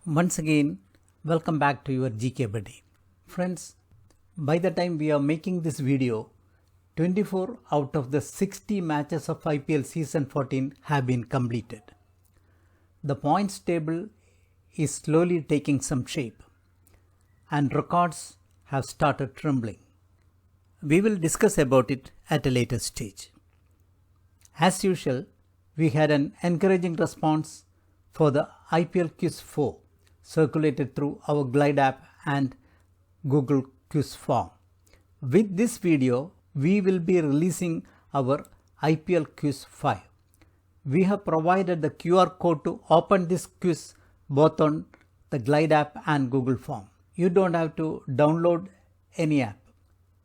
Once again, welcome back to your GK Buddy. Friends, by the time we are making this video, 24 out of the 60 matches of IPL season 14 have been completed. The points table is slowly taking some shape and records have started trembling. We will discuss about it at a later stage. As usual, we had an encouraging response for the IPL Quiz 4 circulated through our Glide app and Google Quiz form. With this video, we will be releasing our IPL Quiz 5. We have provided the QR code to open this quiz both on the Glide app and Google form. You don't have to download any app.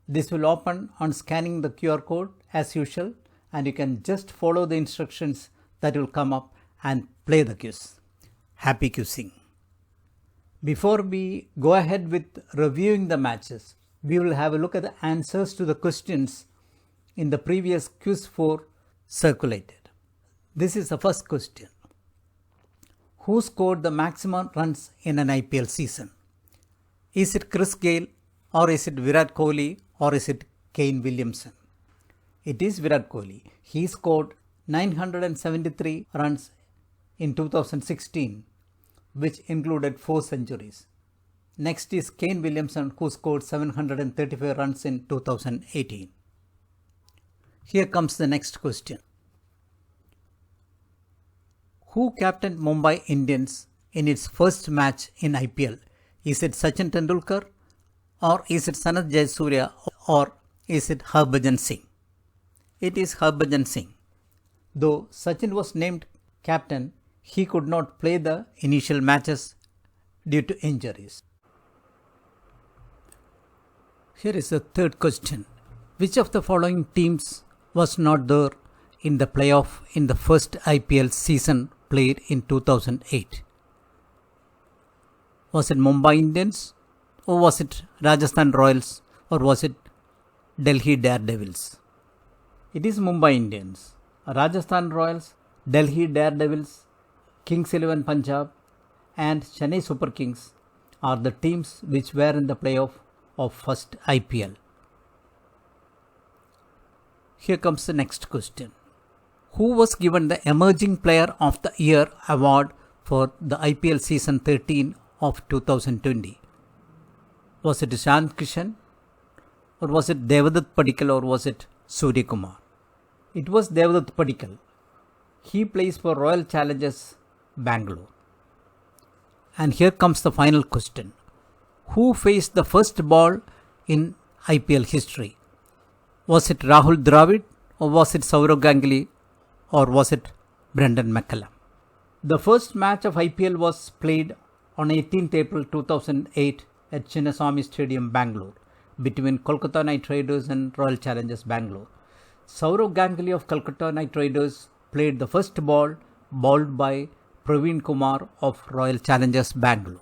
This will open on scanning the QR code as usual, and you can just follow the instructions that will come up and play the quiz. Happy quizzing! Before we go ahead with reviewing the matches, we will have a look at the answers to the questions in the previous quiz 4 circulated. This is the first question. Who scored the maximum runs in an IPL season? Is it Chris Gayle, or is it Virat Kohli, or is it Kane Williamson? It is Virat Kohli. He scored 973 runs in 2016, which included 4 centuries. Next is Kane Williamson, who scored 735 runs in 2018. Here comes the next question. Who captained Mumbai Indians in its first match in IPL? Is it Sachin Tendulkar, or is it Sanath Jayasuriya, or is it Harbhajan Singh? It is Harbhajan Singh. Though Sachin was named captain, he could not play the initial matches due to injuries. Here is the third question. Which of the following teams was not there in the playoff in the first IPL season played in 2008? Was it Mumbai Indians, or was it Rajasthan Royals, or was it Delhi Daredevils? It is Mumbai Indians. Rajasthan Royals, Delhi Daredevils, Kings 11 Punjab and Chennai Super Kings are the teams which were in the playoff of first IPL. Here comes the next question. Who was given the Emerging Player of the Year award for the IPL season 13 of 2020? Was it Ishant Kishan, or was it Devdutt Padikkal, or was it Surya Kumar? It was Devdutt Padikkal. He plays for Royal Challengers Bangalore. And here comes the final question. Who faced the first ball in IPL history? Was it Rahul Dravid, or was it Sourav Ganguly, or was it Brendan McCullum? The first match of IPL was played on 18th April 2008 at Chinnaswamy Stadium, Bangalore, between Kolkata Knight Riders and Royal Challengers Bangalore. Sourav Ganguly of Kolkata Knight Riders played the first ball, bowled by Praveen Kumar of Royal Challengers Bangalore.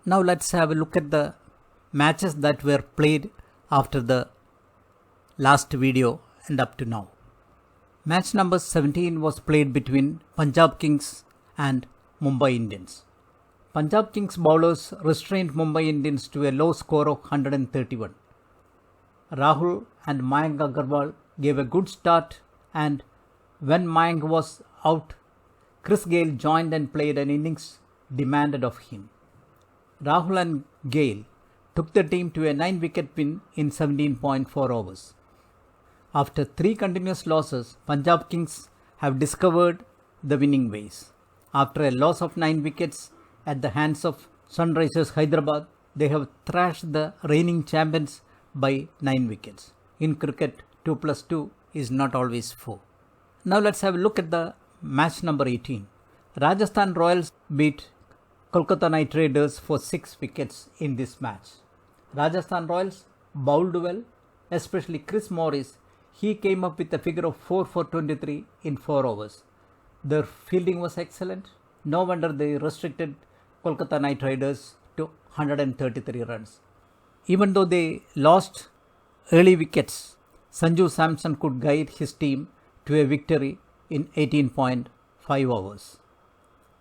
Now let's have a look at the matches that were played after the last video and up to now. Match number 17 was played between Punjab Kings and Mumbai Indians. Punjab Kings bowlers restrained Mumbai Indians to a low score of 131. Rahul and Mayank Agarwal gave a good start, and when Mayank was out, Chris Gayle joined and played an innings demanded of him. Rahul and Gayle took the team to a 9-wicket win in 17.4 overs. After 3 continuous losses, Punjab Kings have discovered the winning ways. After a loss of 9 wickets at the hands of Sunrisers Hyderabad, they have thrashed the reigning champions by 9 wickets. In cricket, 2 plus 2 is not always 4. Now let's have a look at the match number 18. Rajasthan Royals beat Kolkata Knight Riders for 6 wickets in this match. Rajasthan Royals bowled well, especially Chris Morris. He came up with a figure of 4 for 23 in 4 overs. Their fielding was excellent. No wonder they restricted Kolkata Knight Riders to 133 runs. Even though they lost early wickets, Sanju Samson could guide his team to a victory in 18.5 overs.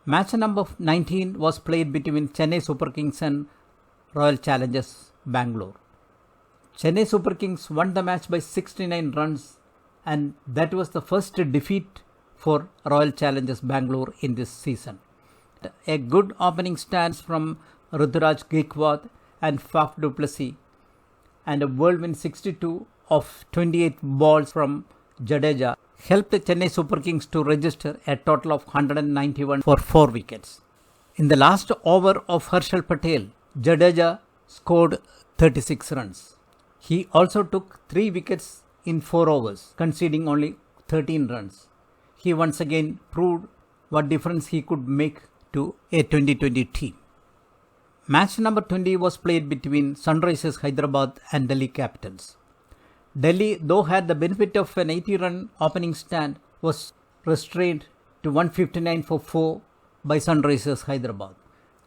Match number 19 was played between Chennai Super Kings and Royal Challengers Bangalore. Chennai Super Kings won the match by 69 runs, and that was the first defeat for Royal Challengers Bangalore in this season. A good opening stance from Ruturaj Gaikwad and Faf du Plessis, and a whirlwind 62 of 28 balls from Jadeja helped the Chennai Super Kings to register a total of 191 for 4 wickets. In the last over of Harshal Patel, Jadeja scored 36 runs. He also took 3 wickets in 4 overs, conceding only 13 runs. He once again proved what difference he could make to a 2020 team. Match number 20 was played between Sunrisers Hyderabad and Delhi Capitals. Delhi, though had the benefit of an 80-run opening stand, was restrained to 159 for 4 by Sunrisers Hyderabad.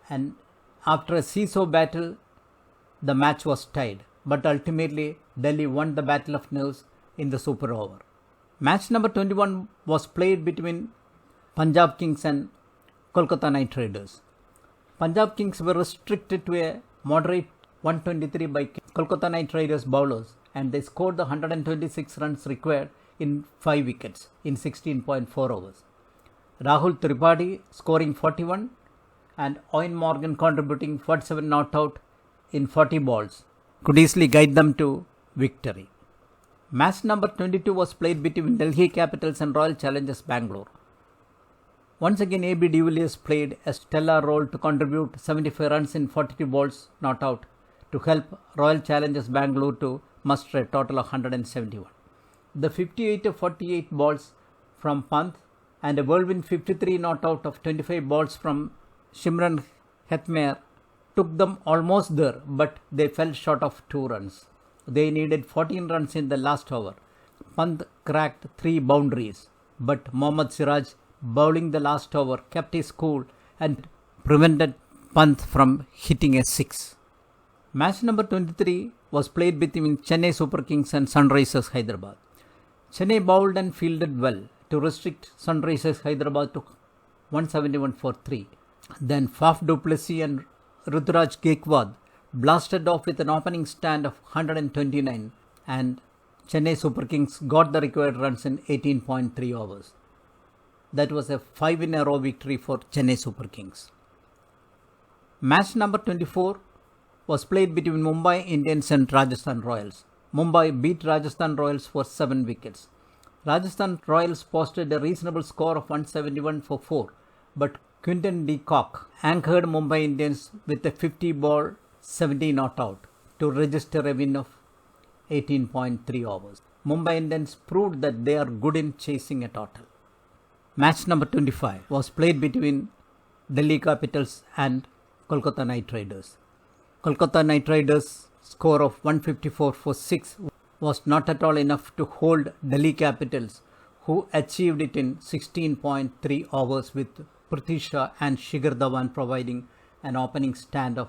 And after a seesaw battle, the match was tied. But ultimately, Delhi won the battle of nerves in the super over. Match number 21 was played between Punjab Kings and Kolkata Knight Riders. Punjab Kings were restricted to a moderate 123 by Kolkata Knight Riders bowlers, and they scored the 126 runs required in 5 wickets in 16.4 overs. Rahul Tripathi scoring 41 and Owen Morgan contributing 47 not out in 40 balls could easily guide them to victory. Match number 22 was played between Delhi Capitals and Royal Challengers Bangalore. Once again, A.B. de Villiers played a stellar role to contribute 75 runs in 42 balls not out to help Royal Challengers Bangalore to muster a total of 171. The 58 of 48 balls from Pant and a whirlwind 53 not out of 25 balls from Shimron Hetmyer took them almost there, but they fell short of 2 runs. They needed 14 runs in the last over. Pant cracked 3 boundaries, but Mohammad Siraj bowling the last over kept his cool and prevented Pant from hitting a 6. Match number 23 was played between Chennai Super Kings and Sunrisers Hyderabad. Chennai bowled and fielded well to restrict Sunrisers Hyderabad to 171 for 3. Then Faf du Plessis and Ruturaj Gaikwad blasted off with an opening stand of 129, and Chennai Super Kings got the required runs in 18.3 overs. That was a 5-in-a-row victory for Chennai Super Kings. Match number 24 was played between Mumbai Indians and Rajasthan Royals. Mumbai beat Rajasthan Royals for 7 wickets. Rajasthan Royals posted a reasonable score of 171 for 4, but Quinton de Kock anchored Mumbai Indians with a 50-ball 70 not out to register a win of 18.3 overs. Mumbai Indians proved that they are good in chasing a total. Match number 25 was played between Delhi Capitals and Kolkata Knight Riders. Kolkata Knight Riders' score of 154 for 6 was not at all enough to hold Delhi Capitals, who achieved it in 16.3 overs with Prithvi Shaw and Shikhar Dhawan providing an opening stand of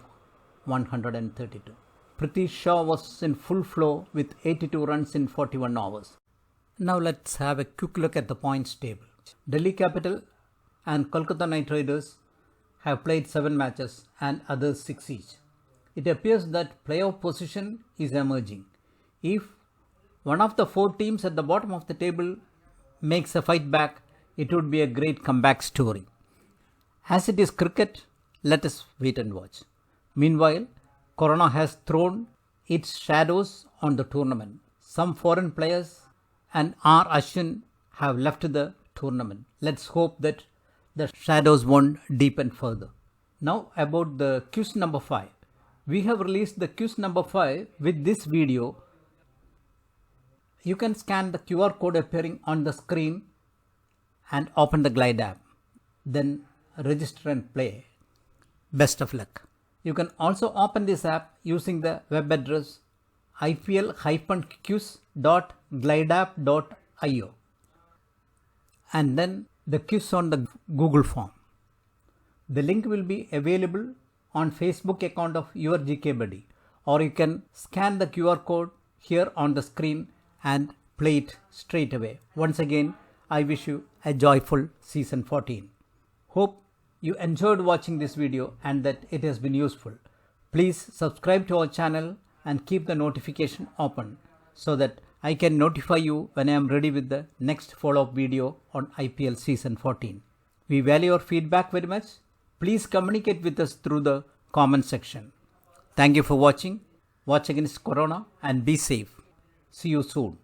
132. Prithvi Shaw was in full flow with 82 runs in 41 overs. Now let's have a quick look at the points table. Delhi Capital and Kolkata Knight Riders have played 7 matches and others 6 each. It appears that playoff position is emerging. If one of the 4 teams at the bottom of the table makes a fight back, it would be a great comeback story. As it is cricket, let us wait and watch. Meanwhile, Corona has thrown its shadows on the tournament. Some foreign players and R. Ashwin have left the tournament. Let's hope that the shadows won't deepen further. Now about the quiz number 5. We have released the quiz number 5 with this video. You can scan the QR code appearing on the screen and open the Glide app. Then register and play. Best of luck. You can also open this app using the web address ipl-quiz.glideapp.io and then the quiz on the Google form. The link will be available on Facebook account of your GK Buddy, or you can scan the QR code here on the screen and play it straight away. Once again, I wish you a joyful season 14. Hope you enjoyed watching this video and that it has been useful. Please subscribe to our channel and keep the notification open so that I can notify you when I am ready with the next follow-up video on IPL Season 14. We value your feedback very much. Please communicate with us through the comment section. Thank you for watching. Watch against Corona and be safe. See you soon.